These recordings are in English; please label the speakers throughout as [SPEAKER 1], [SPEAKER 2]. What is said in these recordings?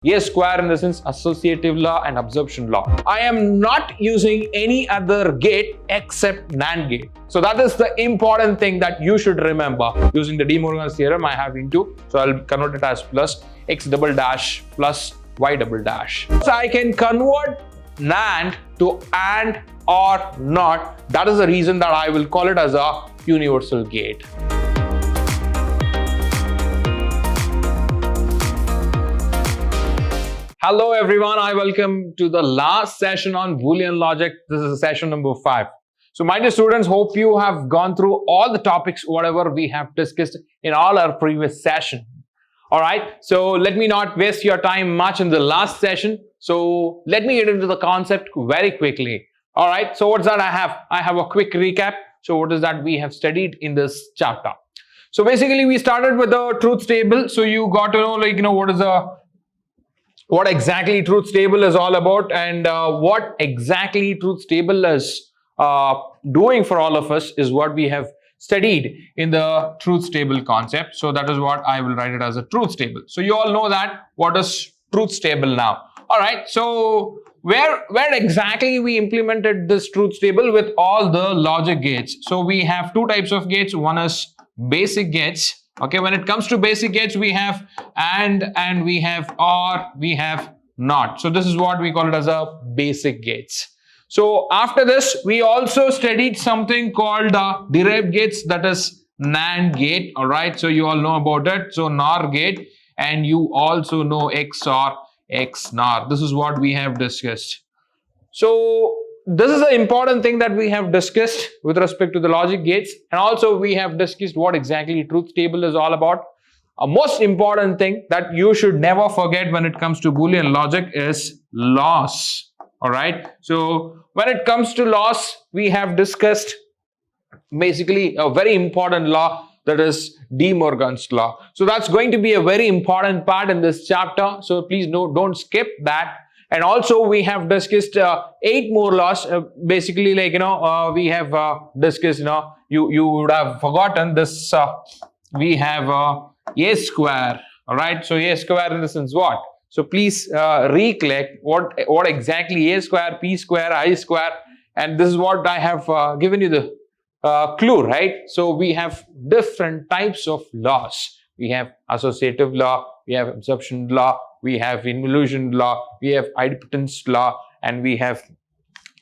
[SPEAKER 1] A square in the sense associative law and absorption law. I am not using any other gate except NAND gate. So that is the important thing that you should remember. Using the De Morgan's theorem, I have into, so I'll convert it as plus x double dash plus y double dash. So I can convert NAND to AND or NOT. That is the reason that I will call it as a universal gate. Hello everyone, I welcome to the last session on Boolean logic. This is session number 5. So my dear students, hope you have gone through all the topics, whatever we have discussed in all our previous session. Alright, so let me not waste your time much in the last session. So let me get into the concept very quickly. Alright, so what's that I have? I have a quick recap. So what is that we have studied in this chapter? So basically we started with the truth table. So you got to know what exactly truth table is all about, and what exactly truth table is doing for all of us is what we have studied in the truth table concept. So that is what I will write it as a truth table. So you all know that what is truth table now. All right, so where exactly we implemented this truth table with all the logic gates. So we have two types of gates. One is basic gates. Okay, when it comes to basic gates, we have and we have or, we have not. So this is what we call it as a basic gates. So after this, we also studied something called derived gates, that is NAND gate. All right, so you all know about it. So NOR gate, and you also know XOR, XNOR. This is what we have discussed. So this is the important thing that we have discussed with respect to the logic gates, and also we have discussed what exactly truth table is all about. A most important thing that you should never forget when it comes to Boolean logic is loss. All right, so when it comes to loss, we have discussed basically a very important law, that is De Morgan's law. So that's going to be a very important part in this chapter, so please don't skip that. And also we have discussed 8 more laws. Basically, we have discussed, you would have forgotten this. We have A square. All right. So A square in the sense what? So please recollect what exactly A square, P square, I square, and this is what I have given you the clue, right? So we have different types of laws. We have associative law, we have absorption law, we have involution law, we have idempotence law, and we have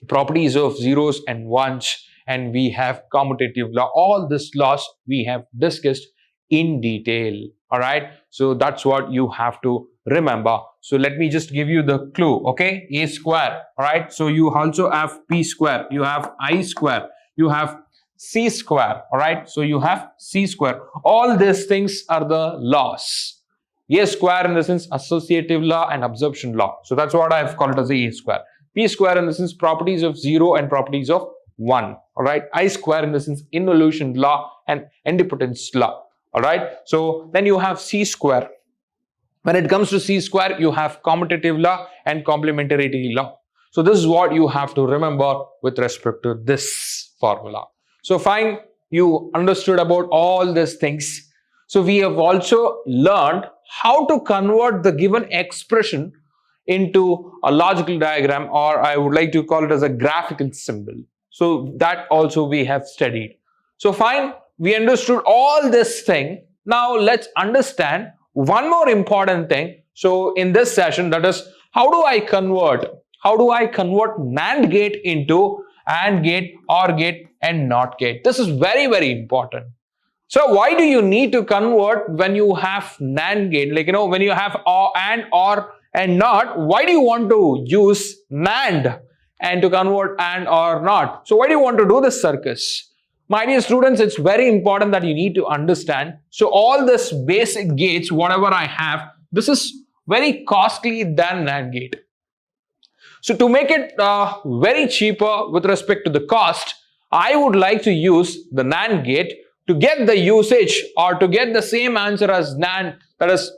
[SPEAKER 1] properties of zeros and ones, and we have commutative law. All these laws we have discussed in detail. All right, so that's what you have to remember. So let me just give you the clue. Okay, A square. All right, so you also have P square, you have I square, you have C square. All right, so you have C square. All these things are the laws. A square in the sense associative law and absorption law. So that's what I've called it as A square. P square in the sense properties of 0 and properties of 1. All right, I square in the sense involution law and idempotence law. All right, so then you have C square. When it comes to C square, you have commutative law and complementarity law. So this is what you have to remember with respect to this formula. So fine, you understood about all these things. So we have also learned how to convert the given expression into a logical diagram, or I would like to call it as a graphical symbol. So that also we have studied. So fine, we understood all this thing. Now let's understand one more important thing. So in this session, that is, how do I convert NAND gate into AND gate, OR gate, and NOT gate? This is very, very important. So why do you need to convert when you have NAND gate? When you have AND, OR, and NOT, why do you want to use NAND and to convert AND or NOT? So why do you want to do this circus? My dear students, it's very important that you need to understand. So all this basic gates, whatever I have, this is very costly than NAND gate. So to make it very cheaper with respect to the cost, I would like to use the NAND gate to get the usage or to get the same answer as NAND, that is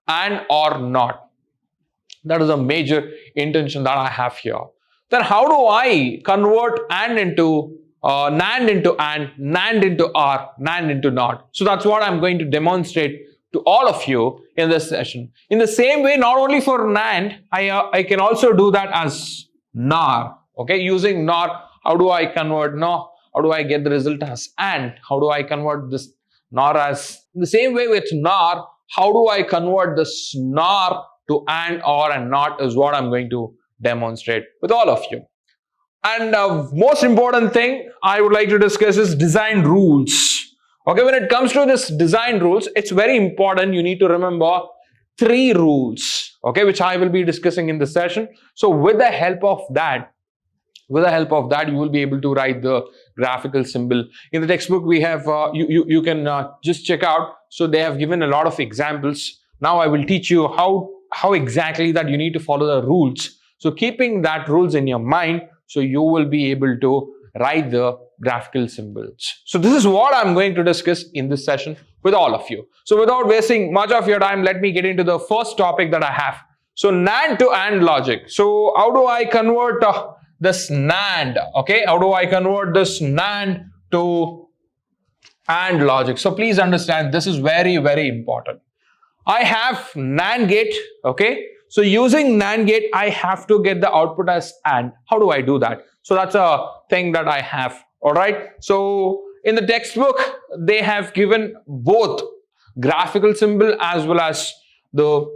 [SPEAKER 1] AND or NOT. That is a major intention that I have here. Then how do I convert AND into NAND into AND, NAND into OR, NAND into NOT? So that's what I'm going to demonstrate to all of you in this session. In the same way, not only for NAND, I can also do that as NOR. Okay, using NOR, how do I convert NOR? How do I get the result as AND? How do I convert this NOR as? In the same way with NOR, how do I convert this NOR to AND, OR, and NOT is what I'm going to demonstrate with all of you. And most important thing I would like to discuss is design rules. Okay, when it comes to this design rules, it's very important. You need to remember 3 rules, okay, which I will be discussing in this session. So with the help of that, you will be able to write the graphical symbol. In the textbook, we have, you can just check out. So they have given a lot of examples. Now I will teach you how exactly that you need to follow the rules. So keeping that rules in your mind, so you will be able to write the graphical symbols. So this is what I'm going to discuss in this session with all of you. So without wasting much of your time, let me get into the first topic that I have. So NAND to AND logic. So how do I convert this NAND? Okay, how do I convert this NAND to AND logic? So please understand, this is very, very important. I have NAND gate, okay? So using NAND gate, I have to get the output as AND. How do I do that? So that's a thing that I have, all right? So in the textbook, they have given both graphical symbol as well as the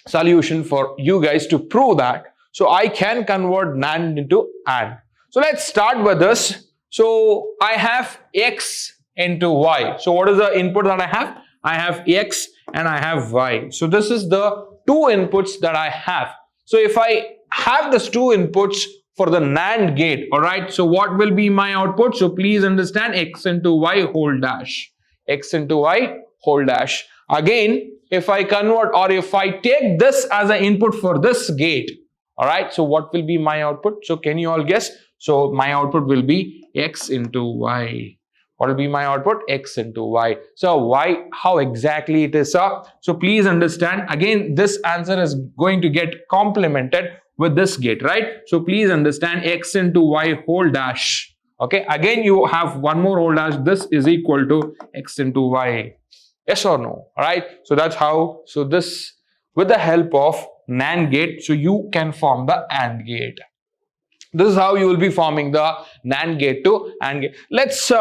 [SPEAKER 1] solution for you guys to prove that. So I can convert NAND into AND. So let's start with this. So I have X into Y. So what is the input that I have? I have X and I have Y. So this is the 2 inputs that I have. So if I have these 2 inputs for the NAND gate, all right, so what will be my output? So please understand, X into Y whole dash. X into Y whole dash. Again, if I convert or if I take this as an input for this gate, all right, so what will be my output? So can you all guess? So my output will be X into Y. What will be my output? X into Y. So Y, how exactly it is? So please understand, again, this answer is going to get complemented with this gate, right? So please understand, X into Y whole dash. Okay, again, you have one more whole dash. This is equal to X into Y. Yes or no? All right. So that's how, so this, with the help of NAND gate, so you can form the AND gate. This is how you will be forming the NAND gate to AND gate. Let's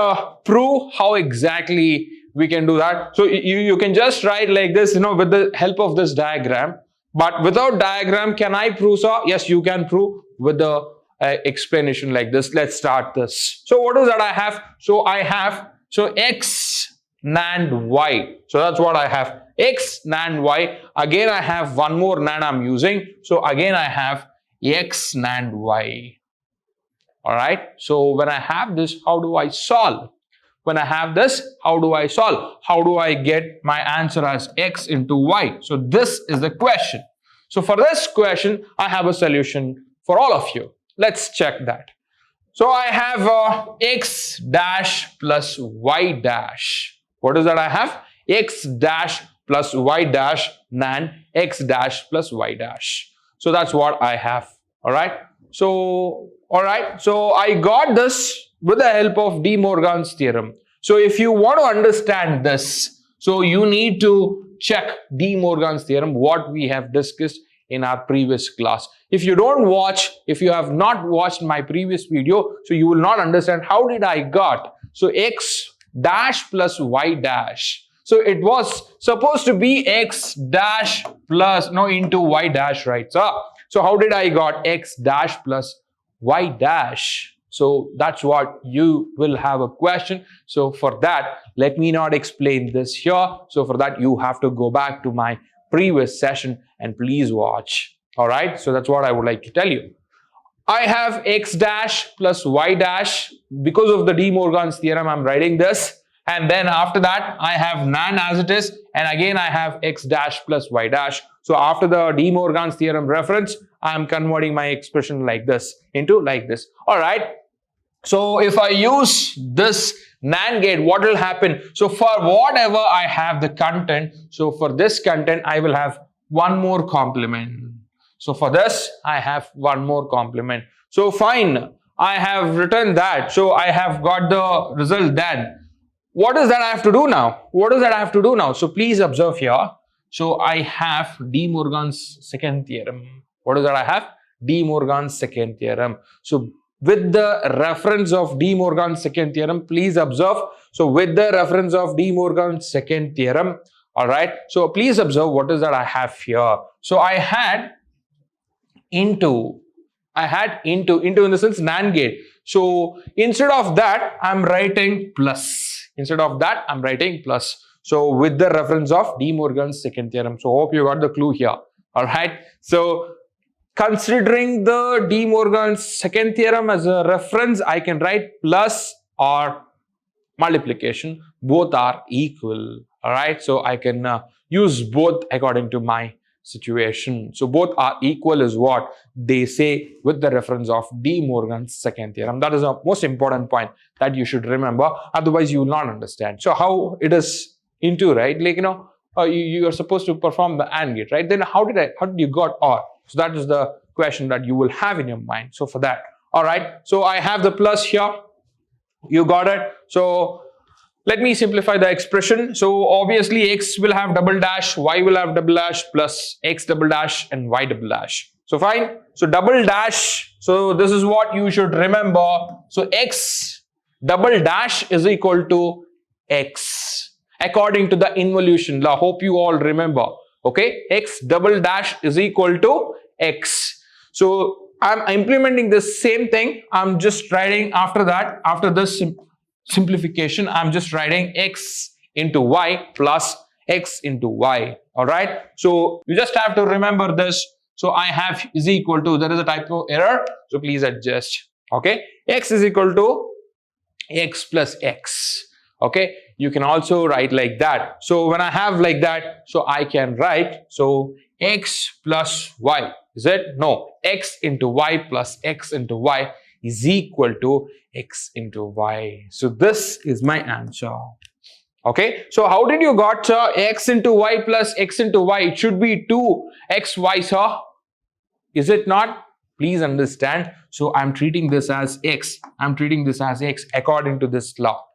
[SPEAKER 1] prove how exactly we can do that. So you can just write like this, with the help of this diagram. But without diagram, can I prove so? Yes, you can prove with the explanation like this. Let's start this. So what is that I have? So I have, so X NAND Y. So that's what I have. X NAND Y. Again, I have one more NAND I'm using. So again, I have X NAND Y. All right. So when I have this, how do I solve? When I have this, how do I solve? How do I get my answer as X into Y? So this is the question. So for this question, I have a solution for all of you. Let's check that. So I have X dash plus Y dash. What is that I have? X dash plus Y dash NAND X dash plus Y dash. So that's what I have. All right. So, all right. So I got this with the help of De Morgan's theorem. So if you want to understand this, so you need to check De Morgan's theorem, what we have discussed in our previous class. If you don't watch, if you have not watched my previous video, so you will not understand how did I got. So X dash plus Y dash. So it was supposed to be X dash plus, into Y dash, right? So how did I got X dash plus Y dash? So that's what you will have a question. So for that, let me not explain this here. So for that, you have to go back to my previous session and please watch. All right. So that's what I would like to tell you. I have X dash plus Y dash. Because of the De Morgan's theorem, I'm writing this. And then after that, I have NAND as it is. And again, I have X dash plus Y dash. So after the De Morgan's theorem reference, I'm converting my expression like this into like this. All right. So if I use this NAND gate, what will happen? So for whatever I have the content, so for this content, I will have one more complement. So for this, I have one more complement. So fine, I have written that. So I have got the result then. what is that I have to do now? What is that I have to do now? So please observe here. So I have De Morgan's second theorem. What is that I have? De Morgan's second theorem. So with the reference of De Morgan's second theorem, please observe. So with the reference of De Morgan's second theorem, all right. So please observe what is that I have here. So I had into in the sense NAND gate. So instead of that, I'm writing plus. Instead of that, I'm writing plus. So with the reference of De Morgan's second theorem. So hope you got the clue here. All right. So considering the De Morgan's second theorem as a reference, I can write plus or multiplication. Both are equal. All right. So I can use both according to my situation. So both are equal is what they say with the reference of De Morgan's second theorem. That is the most important point that you should remember. Otherwise, you will not understand. So how it is into, right? Like, you are supposed to perform the AND gate, right? Then how did you got OR? So that is the question that you will have in your mind. So for that, all right. So I have the plus here. You got it. So let me simplify the expression. So obviously x will have double dash, y will have double dash, plus x double dash and y double dash. So fine. So double dash. So this is what you should remember. So x double dash is equal to x according to the involution law. Hope you all remember. Okay. X double dash is equal to x. So I'm implementing the same thing. I'm just writing after that, after this simplification, I'm just writing x into y plus x into y. All right. So you just have to remember this. So I have is equal to, there is a typo error. So please adjust. Okay. X is equal to x plus x. Okay. You can also write like that. So when I have like that, so I can write, so x plus y. Is it? No. X into y plus x into y is equal to x into y. So this is my answer. Okay. So how did you got x into y plus x into y? It should be 2xy, sir. Is it not? Please understand. So I'm treating this as x. I'm treating this as x according to this law.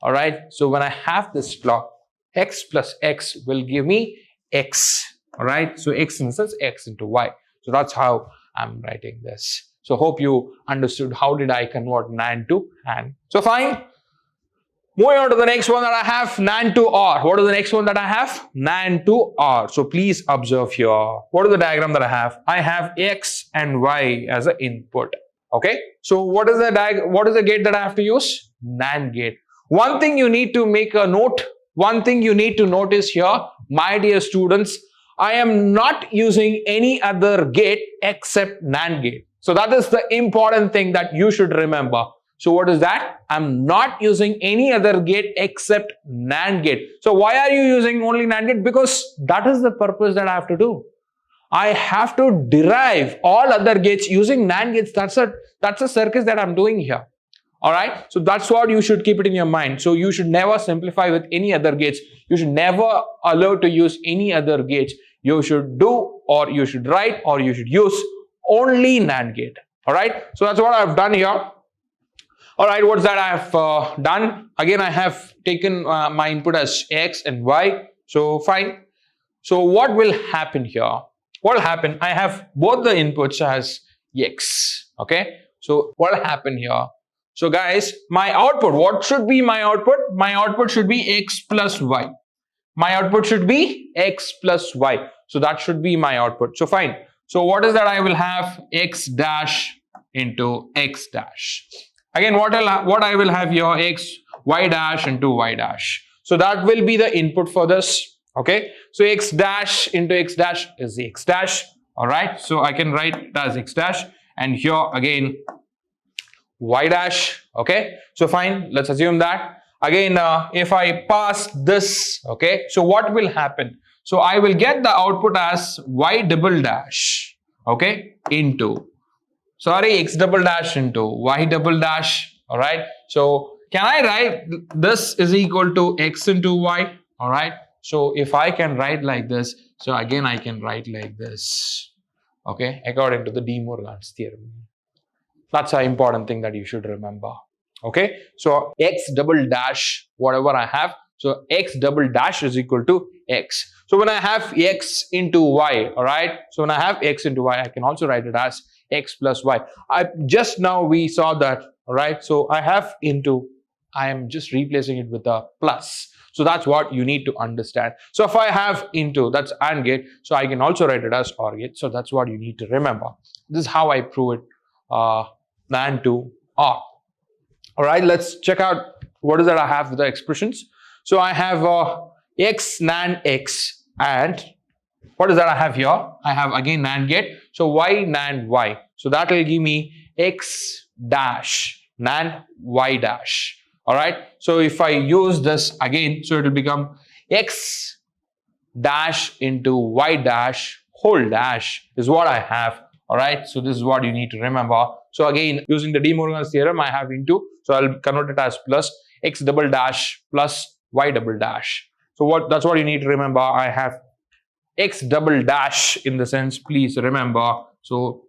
[SPEAKER 1] All right. So when I have this law, x plus x will give me x. All right. So x in the sense x into y. So that's how I'm writing this. So hope you understood how did I convert NAND to AND. So fine. Moving on to the next one that I have, NAND to OR. What is the next one that I have? NAND to OR. So please observe here. What is the diagram that I have? I have X and Y as an input. Okay. So what is the gate that I have to use? NAND gate. One thing you need to make a note. One thing you need to notice here, my dear students, I am not using any other gate except NAND gate. So that is the important thing that you should remember. So what is that? I'm not using any other gate except NAND gate. So why are you using only NAND gate? Because that is the purpose that I have to do. I have to derive all other gates using NAND gates. That's a circus that I'm doing here. All right. So that's what you should keep it in your mind. So you should never simplify with any other gates. You should never allow to use any other gates. You should do, or you should write, or you should use only NAND gate. All right. So that's what I've done here. All right. What's that I have done? Again, I have taken my input as X and Y. So fine. So what will happen here? What will happen? I have both the inputs as X. Okay. So what will happen here? So guys, my output, what should be my output? My output should be X plus Y. My output should be X plus Y. So that should be my output. So fine. So what is that I will have? X dash into X dash. Again, what I will have here? X, Y dash into Y dash. So that will be the input for this. Okay. So X dash into X dash is the X dash. All right. So I can write it as X dash. And here again, Y dash. Okay. So fine. Let's assume that. Again, if I pass this, okay. So what will happen? So I will get the output as Y double dash. Okay. Into, sorry, X double dash into Y double dash. All right. So can I write this is equal to X into Y? All right. So if I can write like this, so again I can write like this. Okay. According to the De Morgan's theorem. That's an important thing that you should remember. Okay, so x double dash, whatever I have, so x double dash is equal to x. So when I have x into y, all right, so when I have x into y, I can also write it as x plus y. I just now we saw that, all right, so I have into, I am just replacing it with a plus. So that's what you need to understand. So if I have into, that's AND gate, so I can also write it as OR gate. So that's what you need to remember. This is how I prove it, NAND to OR. All right, let's check out what is that I have with the expressions. So I have x NAND x, and what is that I have here? I have again NAND gate, so y NAND y. So that will give me x dash NAND y dash. All right, so if I use this again, so it will become x dash into y dash whole dash is what I have. All right, so this is what you need to remember. So again, using the De Morgan's theorem, I have into, so I'll convert it as plus x double dash plus y double dash. So that's what you need to remember. I have x double dash in the sense, please remember. So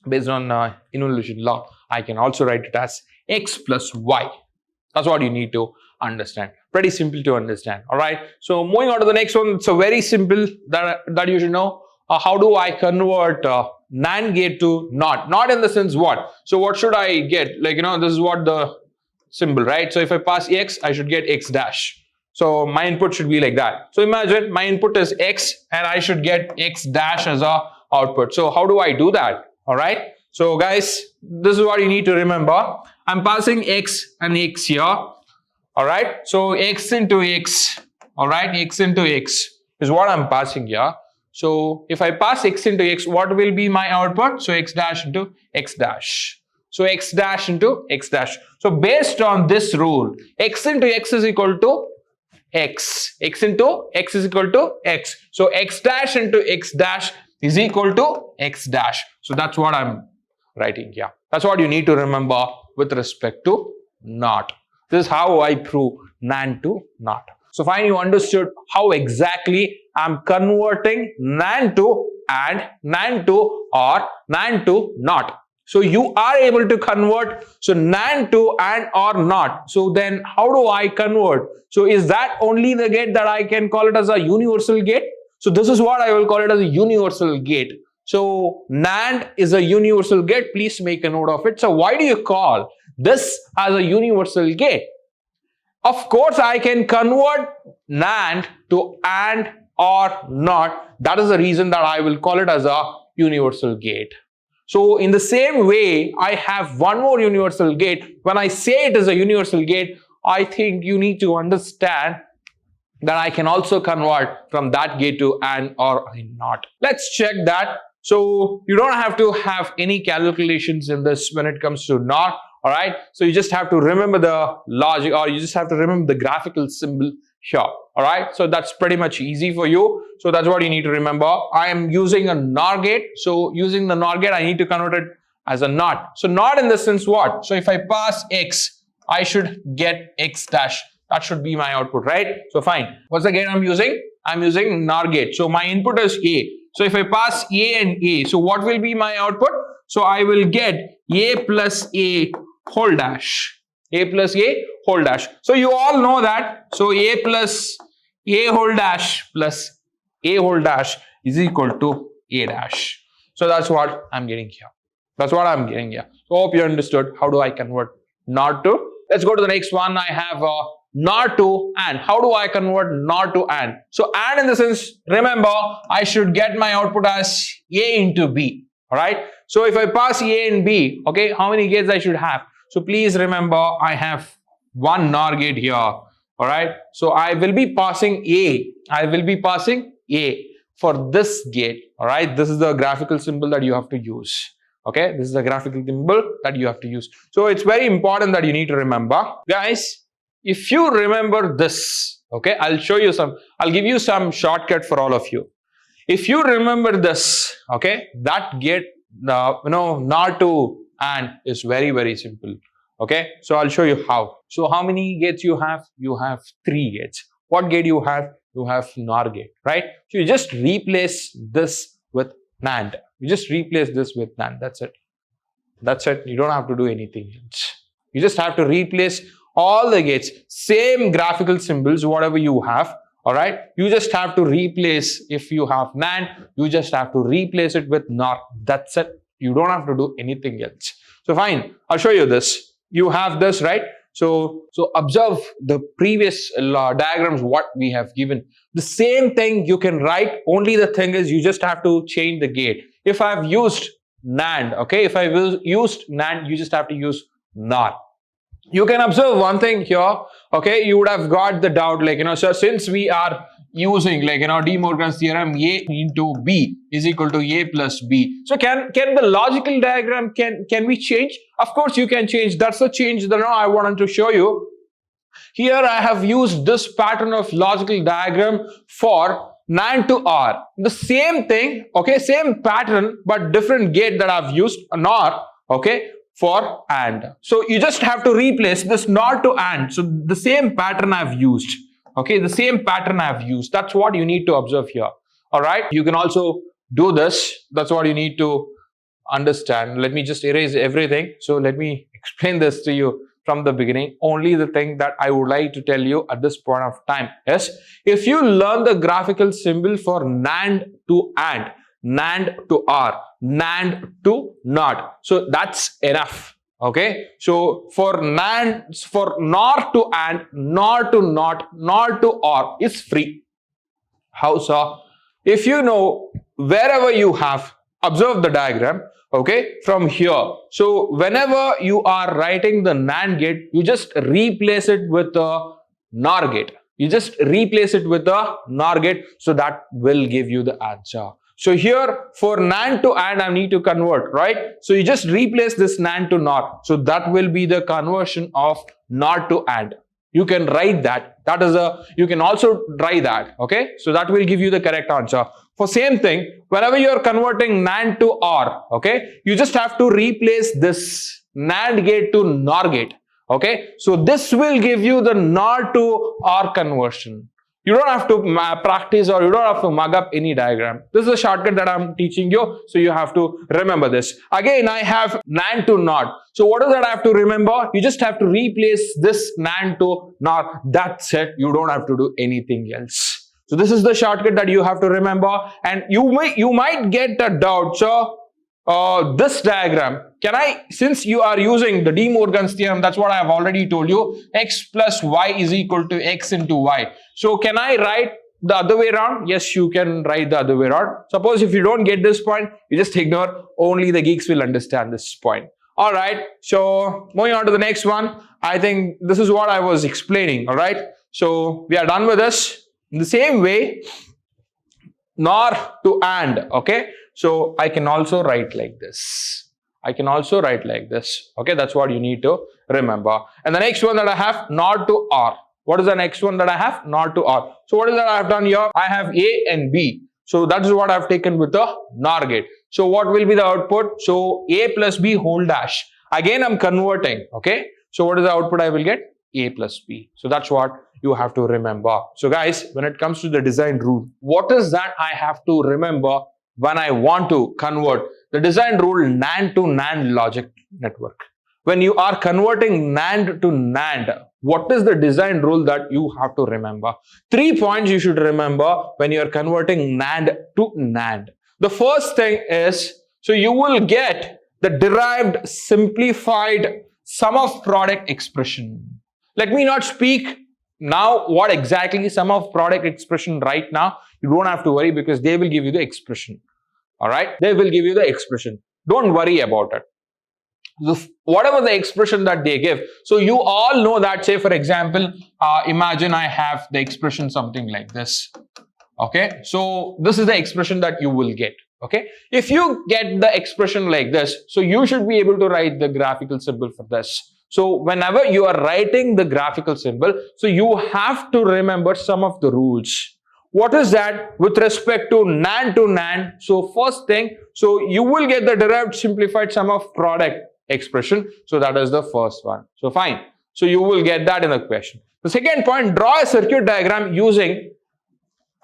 [SPEAKER 1] based on involution law, I can also write it as x plus y. That's what you need to understand. Pretty simple to understand. All right. So moving on to the next one. It's a very simple that you should know. How do I convert NAND gate to NOT? NOT in the sense what? So what should I get? Like, this is what the symbol, right? So if I pass x, I should get x dash. So my input should be like that. So imagine my input is x and I should get x dash as a output. So how do I do that? All right. So guys, this is what you need to remember. I'm passing x and x here. All right. So x into x. All right. X into x is what I'm passing here. So if I pass x into x, what will be my output? So x dash into x dash. So x dash into x dash. So based on this rule, x into x is equal to x. X into x is equal to x. So x dash into x dash is equal to x dash. So that's what I'm writing here. That's what you need to remember with respect to NOT. This is how I prove NAND to NOT. So fine, you understood how exactly I'm converting NAND to AND, NAND to OR, NAND to NOT. So you are able to convert so NAND to AND or NOT. So then how do I convert? So is that only the gate that I can call it as a universal gate? So this is what I will call it as a universal gate. So NAND is a universal gate. Please make a note of it. So why do you call this as a universal gate? Of course, I can convert NAND to AND or NOT. That is the reason that I will call it as a universal gate. So in the same way, I have one more universal gate. When I say it is a universal gate, I think you need to understand that I can also convert from that gate to AND or NOT. Let's check that. So you don't have to have any calculations in this when it comes to NOT. All right. So you just have to remember the logic, or you just have to remember the graphical symbol here. All right. So that's pretty much easy for you. So that's what you need to remember. I am using a NOR gate. So using the NOR gate, I need to convert it as a NOT. So NOT in the sense what? So if I pass x, I should get x dash. That should be my output, right? So fine. What's the gate I'm using? I'm using NOR gate. So my input is A. So if I pass A and A, so what will be my output? So I will get A plus A whole dash. A plus A whole dash. So you all know that. So A plus A whole dash plus A whole dash is equal to A dash. So that's what I'm getting here. That's what I'm getting here. So hope you understood how do I convert NOT to. Let's go to the next one. I have NOT to AND. How do I convert NOT to AND? So AND in the sense, remember, I should get my output as A into B. All right. So if I pass A and B, okay, how many gates I should have? So please remember, I have one NOR gate here. All right. So I will be passing A. I will be passing A for this gate. All right. This is the graphical symbol that you have to use. Okay. This is the graphical symbol that you have to use. So it's very important that you need to remember. Guys, if you remember this, okay, I'll give you some shortcut for all of you. If you remember this, okay, that gate, NOT to AND is very, very simple. Okay, so I'll show you how. So how many gates you have? You have 3 gates. What gate you have? You have NOR gate, right? So you just replace this with NAND. You just replace this with NAND. That's it. That's it. You don't have to do anything else. You just have to replace all the gates, same graphical symbols, whatever you have. All right, you just have to replace. If you have NAND, you just have to replace it with NOR. That's it. You don't have to do anything else. So fine, I'll show you this. You have this, right? So observe the previous diagrams what we have given. The same thing you can write. Only the thing is you just have to change the gate. If I've used NAND, okay, if I've used NAND, you just have to use NOR. You can observe one thing here, okay, you would have got the doubt, like, so since we are using, like, De Morgan's theorem, A into B is equal to A plus B. So can the logical diagram, can we change? Of course you can change. That's the change that I wanted to show you. Here I have used this pattern of logical diagram for NAND to OR. The same thing, okay, same pattern, but different gate that I've used, NOR, okay, for AND. So you just have to replace this NOR to AND. So the same pattern I've used. Okay, the same pattern I've used. That's what you need to observe here. All right, you can also do this. That's what you need to understand. Let me just erase everything. So let me explain this to you from the beginning. Only the thing that I would like to tell you at this point of time is, if you learn the graphical symbol for NAND to AND, NAND to OR, NAND to NOT, so that's enough. Okay, so for NAND, for NOR to AND, NOR to NOT, NOR to OR is free. How so? If you know, wherever you have, observe the diagram, okay, from here. So whenever you are writing the NAND gate, you just replace it with a NOR gate. You just replace it with a NOR gate, so that will give you the answer. So here for NAND to AND, I need to convert, right? So you just replace this NAND to NOR. So that will be the conversion of NOR to AND. You can write that. That is you can also try that, okay? So that will give you the correct answer. For same thing, whenever you are converting NAND to OR, okay, you just have to replace this NAND gate to NOR gate, okay? So this will give you the NOR to OR conversion. You don't have to practice, or you don't have to mug up any diagram. This is a shortcut that I'm teaching you, so you have to remember this. Again, I have NAND to NOT. So what is that I have to remember? You just have to replace this NAND to NOT. That's it. You don't have to do anything else. So this is the shortcut that you have to remember. And you might get a doubt, so this diagram, since you are using the De Morgan's theorem, that's what I have already told you, x plus y is equal to x into y. So can I write the other way around? Yes, you can write the other way around. Suppose if you don't get this point, you just ignore. Only the geeks will understand this point. All right, so moving on to the next one. I think this is what I was explaining. All right, so we are done with this. In the same way, NOR to AND, okay? So I can also write like this. I can also write like this. Okay, that's what you need to remember. And the next one that I have, NOR to OR. What is the next one that I have? NOR to OR. So what is that I have done here? I have A and B. So that is what I have taken with the NOR gate. So what will be the output? So A plus B whole dash. Again, I'm converting. Okay. So what is the output I will get? A plus B. So that's what you have to remember. So guys, when it comes to the design rule, what is that I have to remember when I want to convert the design rule NAND to NAND logic network? When you are converting NAND to NAND, what is the design rule that you have to remember? 3 points you should remember when you are converting NAND to NAND. The first thing is, so you will get the derived simplified sum of product expression. Let me not speak now what exactly is sum of product expression right now. You don't have to worry, because they will give you the expression. All right, they will give you the expression. Don't worry about it. Whatever the expression that they give. So you all know that, say for example, imagine I have the expression something like this. Okay, so this is the expression that you will get. Okay, if you get the expression like this, so you should be able to write the graphical symbol for this. So whenever you are writing the graphical symbol, so you have to remember some of the rules. What is that with respect to NAND to NAND? So first thing, so you will get the derived simplified sum of product expression. So that is the first one. So fine. So you will get that in the question. The second point, draw a circuit diagram using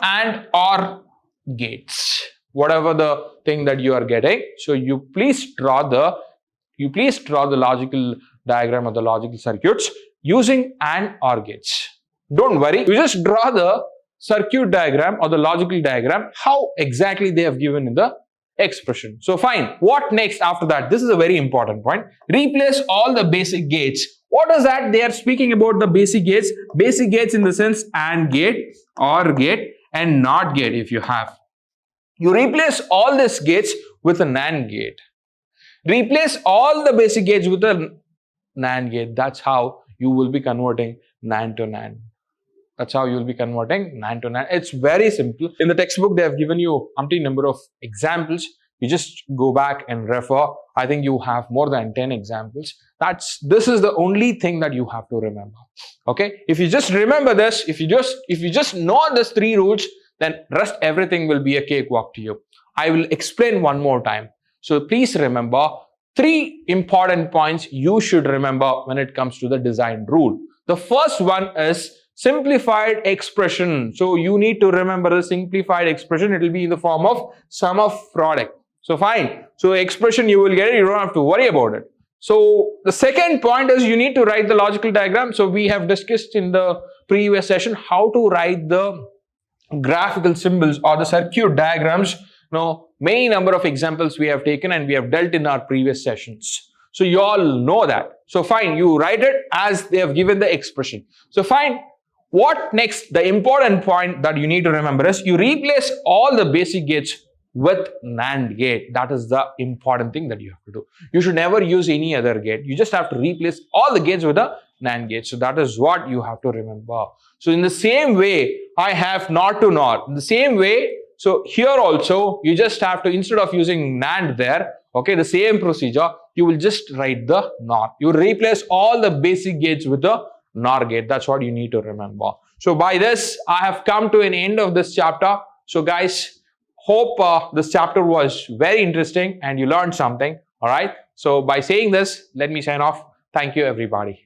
[SPEAKER 1] AND OR gates. Whatever the thing that you are getting. So you please draw the logical diagram of the logical circuits using AND OR gates. Don't worry, you just draw the circuit diagram or the logical diagram, how exactly they have given in the expression. So fine, what next after that? This is a very important point. Replace all the basic gates. What is that? They are speaking about the basic gates. Basic gates in the sense AND gate, OR gate and NOT gate if you have. You replace all these gates with a NAND gate. Replace all the basic gates with a NAND gate. That's how you will be converting NAND to NAND. That's how you will be converting NAND to NAND. It's very simple. In the textbook, they have given you umpteen number of examples. You just go back and refer. I think you have more than 10 examples. This is the only thing that you have to remember. Okay? If you just remember this, if you just know these 3 rules, then rest everything will be a cakewalk to you. I will explain one more time. So please remember 3 important points you should remember when it comes to the design rule. The first one is simplified expression. So you need to remember the simplified expression. It will be in the form of sum of product. So fine. So expression you will get it. You don't have to worry about it. So the second point is you need to write the logical diagram. So we have discussed in the previous session how to write the graphical symbols or the circuit diagrams. Now, many number of examples we have taken and we have dealt in our previous sessions. So you all know that. So fine, you write it as they have given the expression. So fine. What next? The important point that you need to remember is you replace all the basic gates with NAND gate. That is the important thing that you have to do. You should never use any other gate. You just have to replace all the gates with a NAND gate. So that is what you have to remember. So in the same way, I have NOT to NOR. In the same way, so here also, you just have to, instead of using NAND there, okay, the same procedure, you will just write the NOR. You replace all the basic gates with the NOR gate. That's what you need to remember. So by this, I have come to an end of this chapter. So guys, hope this chapter was very interesting and you learned something. All right. So by saying this, let me sign off. Thank you, everybody.